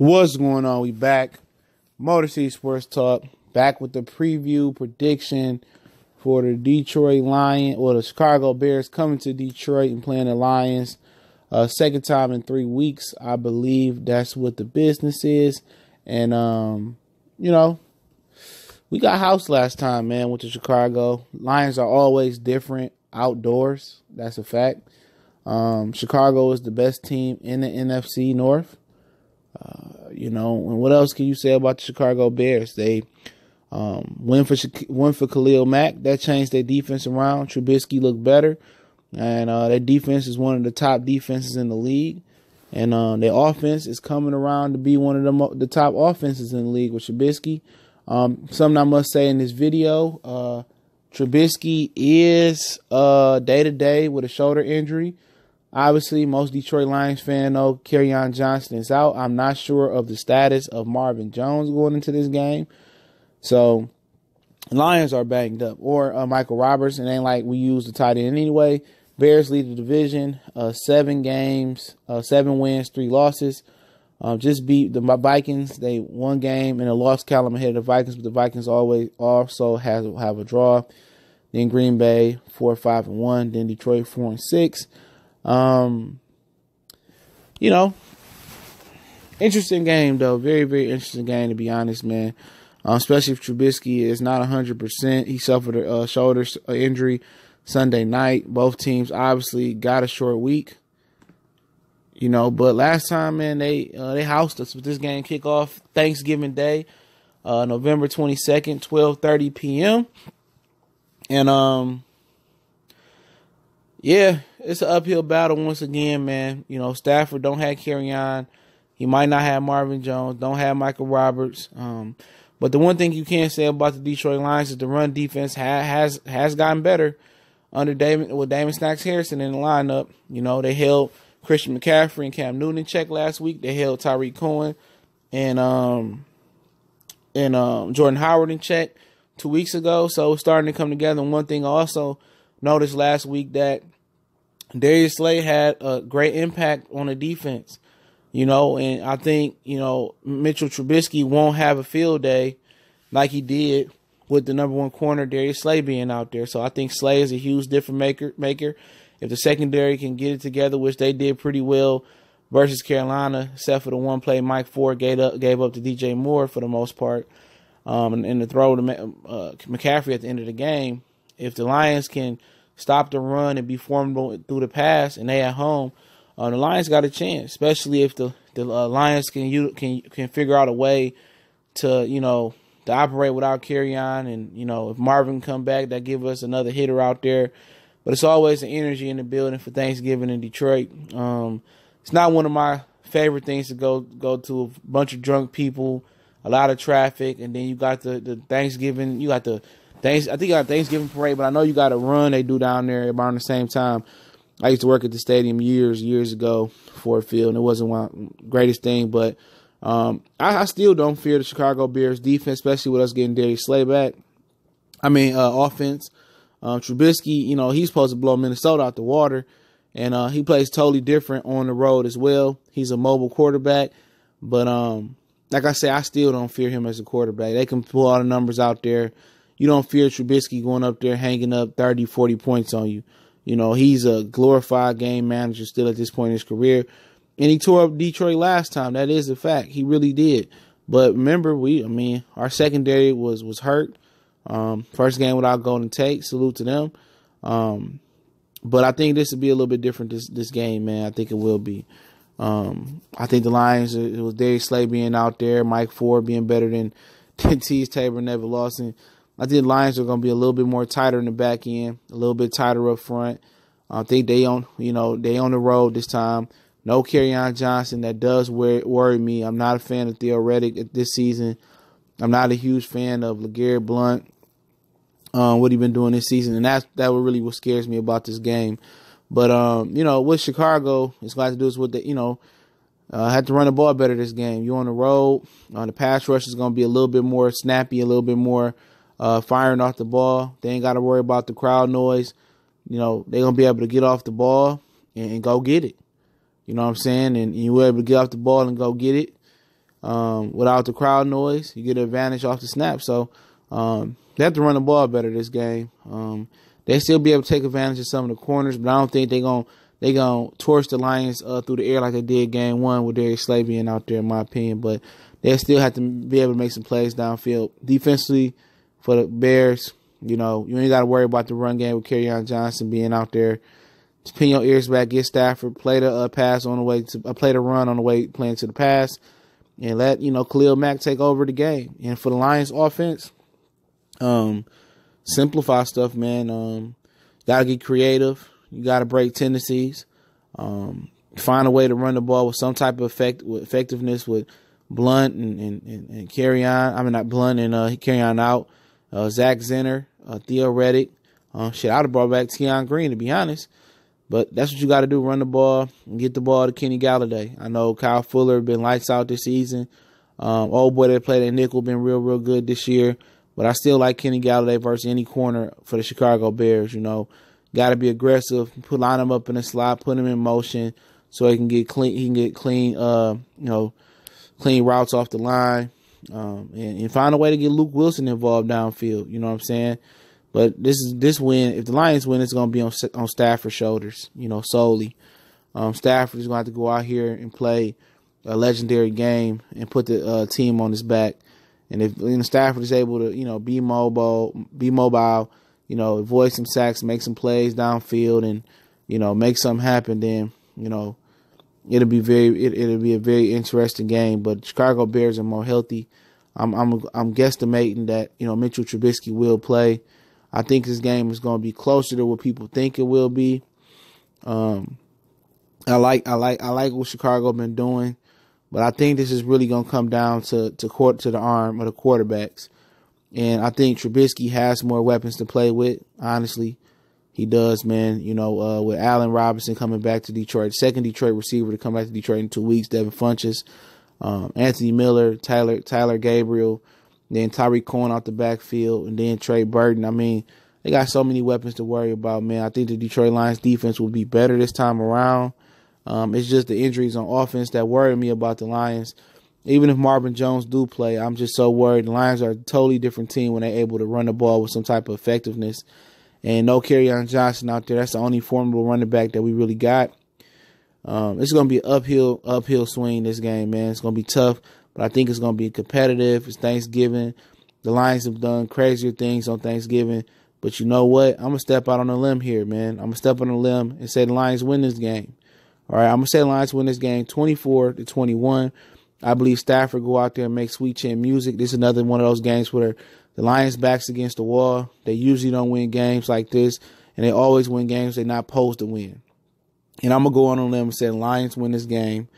What's going on? We back. Motor City Sports Talk. Back with the preview prediction for the Detroit Lions, or the Chicago Bears coming to Detroit and playing the Lions. Second time in 3 weeks, I believe that's what the business is. And, we got housed last time, man, with the Chicago. Lions are always different outdoors. That's a fact. Chicago is the best team in the NFC North. And what else can you say about the Chicago Bears? They went for Khalil Mack. That changed their defense around. Trubisky looked better, and their defense is one of the top defenses in the league. And their offense is coming around to be one of the top offenses in the league with Trubisky. Something I must say in this video, Trubisky is day-to-day with a shoulder injury. Obviously, most Detroit Lions fans know Kerryon Johnson is out. I'm not sure of the status of Marvin Jones going into this game. So, Lions are banged up. Or Michael Roberts. It ain't like we use the tight end anyway. Bears lead the division. 7 games, 7 wins, 3 losses. Just beat the Vikings. They won game in a loss column ahead of the Vikings, but the Vikings always also have a draw. Then Green Bay 4-5-1. Then Detroit 4-6. Interesting game though. Very, very interesting game, to be honest, man. Especially if Trubisky is not 100%. He suffered a shoulder injury Sunday night. Both teams obviously got a short week. But last time, man, they housed us with this game kickoff Thanksgiving Day, November 22nd, 12:30 p.m. And it's an uphill battle once again, man. Stafford don't have Kerryon. He might not have Marvin Jones. Don't have Michael Roberts. But the one thing you can say about the Detroit Lions is the run defense has gotten better under Damon Snacks Harrison in the lineup. They held Christian McCaffrey and Cam Newton in check last week. They held Tyreek Cohen and Jordan Howard in check 2 weeks ago. So it's starting to come together. And one thing I also noticed last week, that Darius Slay had a great impact on the defense. And I think, Mitchell Trubisky won't have a field day like he did with the number one corner, Darius Slay, being out there. So I think Slay is a huge difference maker. If the secondary can get it together, which they did pretty well versus Carolina, except for the one play Mike Ford gave up to DJ Moore for the most part, and the throw to McCaffrey at the end of the game. If the Lions can stop the run and be formidable through the pass, and they at home, the Lions got a chance, especially if the Lions can figure out a way to operate without Kerryon, and if Marvin come back, that give us another hitter out there. But it's always an energy in the building for Thanksgiving in Detroit. It's not one of my favorite things to go to a bunch of drunk people, a lot of traffic, and then you got the Thanksgiving. I think you got a Thanksgiving parade, but I know you got a run they do down there around the same time. I used to work at the stadium years ago, Ford Field, and it wasn't one of the greatest thing, but I still don't fear the Chicago Bears defense, especially with us getting Darius Slay back. Offense. Trubisky, he's supposed to blow Minnesota out the water, and he plays totally different on the road as well. He's a mobile quarterback, but like I said, I still don't fear him as a quarterback. They can pull all the numbers out there. You don't fear Trubisky going up there hanging up 30, 40 points on you. He's a glorified game manager still at this point in his career, and he tore up Detroit last time. That is a fact. He really did. But remember, our secondary was hurt. First game without Golden Tate. Salute to them. But I think this will be a little bit different this game, man. I think it will be. I think the Lions, it was Darius Slay being out there, Mike Ford being better than Teez Tabor and Neville Lawson. I think the Lions are going to be a little bit more tighter in the back end, a little bit tighter up front. I think they on the road this time. No Kerryon Johnson. That does worry me. I'm not a fan of Theo Riddick this season. I'm not a huge fan of LeGarrette Blount, what he been doing this season, and that really what scares me about this game. But with Chicago, it's got to do is with have to run the ball better this game. You on the road, the pass rush is going to be a little bit more snappy, a little bit more firing off the ball. They ain't got to worry about the crowd noise. They're going to be able to get off the ball and go get it. You know what I'm saying? And you were able to get off the ball and go get it. without the crowd noise. You get an advantage off the snap. So they have to run the ball better this game. They still be able to take advantage of some of the corners, but I don't think they're gonna torch the Lions through the air like they did game one with Darius Slay being out there, in my opinion. But they still have to be able to make some plays downfield. Defensively, for the Bears, you ain't got to worry about the run game with Kerryon Johnson being out there. Just pin your ears back, get Stafford, play the pass on the way to play the run on the way playing to the pass, and let Khalil Mack take over the game. And for the Lions offense, simplify stuff, man. Gotta get creative. You gotta break tendencies. Find a way to run the ball with some type of effectiveness with Blunt and Kerryon. I mean, not Blunt and Kerryon out. Zach Zenner, Theo Reddick. I'd have brought back Tion Green, to be honest. But that's what you got to do, run the ball and get the ball to Kenny Galladay. I know Kyle Fuller been lights out this season. Old boy that played at nickel been real, real good this year. But I still like Kenny Galladay versus any corner for the Chicago Bears. Got to be aggressive. Line him up in the slot, put him in motion so he can get clean. He can get clean, clean routes off the line, and find a way to get Luke Wilson involved downfield. You know what I'm saying? But this win. If the Lions win, it's going to be on Stafford's shoulders. Solely. Stafford is going to have to go out here and play a legendary game and put the team on his back. And if Stafford is able to, be mobile, avoid some sacks, make some plays downfield, and make something happen, then it'll be a very interesting game. But Chicago Bears are more healthy. I'm guesstimating that Mitchell Trubisky will play. I think this game is going to be closer to what people think it will be. I like what Chicago been doing, but I think this is really going to come down to the arm of the quarterbacks. And I think Trubisky has more weapons to play with. Honestly, he does, man. With Allen Robinson coming back to Detroit, second Detroit receiver to come back to Detroit in 2 weeks, Devin Funchess, Anthony Miller, Tyler Gabriel, then Tyreek Cohen out the backfield, and then Trey Burton. I mean, they got so many weapons to worry about, man. I think the Detroit Lions defense will be better this time around. It's just the injuries on offense that worry me about the Lions. Even if Marvin Jones do play, I'm just so worried. The Lions are a totally different team when they're able to run the ball with some type of effectiveness. And no Kerryon Johnson out there. That's the only formidable running back that we really got. It's going to be an uphill swing this game, man. It's going to be tough, but I think it's going to be competitive. It's Thanksgiving. The Lions have done crazier things on Thanksgiving. But you know what? I'm going to step out on a limb here, man. I'm going to step on a limb and say the Lions win this game. All right, I'm going to say the Lions win this game 24-21. I believe Stafford go out there and make sweet chin music. This is another one of those games where the Lions' back's against the wall. They usually don't win games like this, and they always win games they're not supposed to win. And I'm going to go on a limb and say the Lions win this game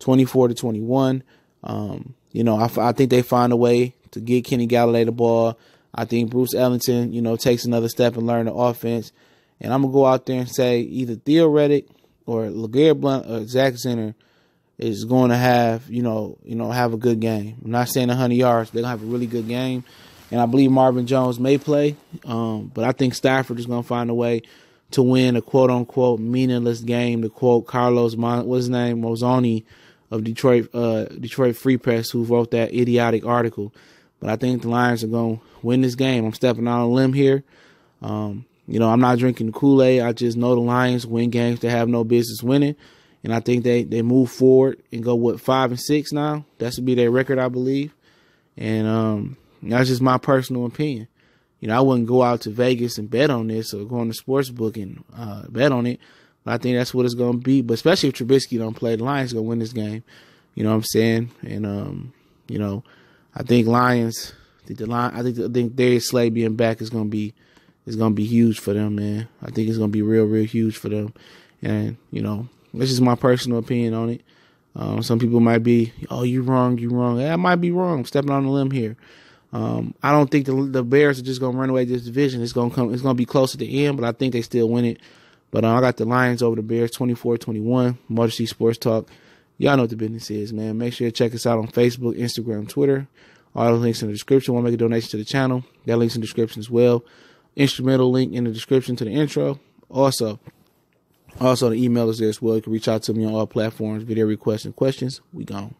24-21. I think they find a way to get Kenny Galladay the ball. I think Bruce Ellington, takes another step and learn the offense. And I'm going to go out there and say either Theo Reddick or LeGarrette Blount or Zach Zenner is going to have, have a good game. I'm not saying 100 yards. They're going to have a really good game. And I believe Marvin Jones may play. But I think Stafford is going to find a way to win a quote-unquote meaningless game, to quote Carlos, Mazzoni of Detroit Free Press, who wrote that idiotic article. But I think the Lions are going to win this game. I'm stepping out on a limb here. I'm not drinking the Kool-Aid. I just know the Lions win games they have no business winning. And I think they move forward and go, 5-6 now? That should be their record, I believe. And that's just my personal opinion. I wouldn't go out to Vegas and bet on this or go on the sports book and bet on it. But I think that's what it's going to be. But especially if Trubisky don't play, the Lions going to win this game. You know what I'm saying? And, I think Lions, I think Darius Slay being back is going to be huge for them, man. I think it's going to be real, real huge for them. And, that's just my personal opinion on it. Some people might be, you're wrong. Yeah, I might be wrong. I'm stepping on a limb here. I don't think the Bears are just going to run away this division. It's going to be close to the end, but I think they still win it. But I got the Lions over the Bears 24-21. Motor City Sports Talk. Y'all know what the business is, man. Make sure to check us out on Facebook, Instagram, Twitter. All the links in the description. Want to make a donation to the channel? Got links in the description as well. Instrumental link in the description to the intro. Also, the email is there as well. You can reach out to me on all platforms. Video requests and questions. We gone.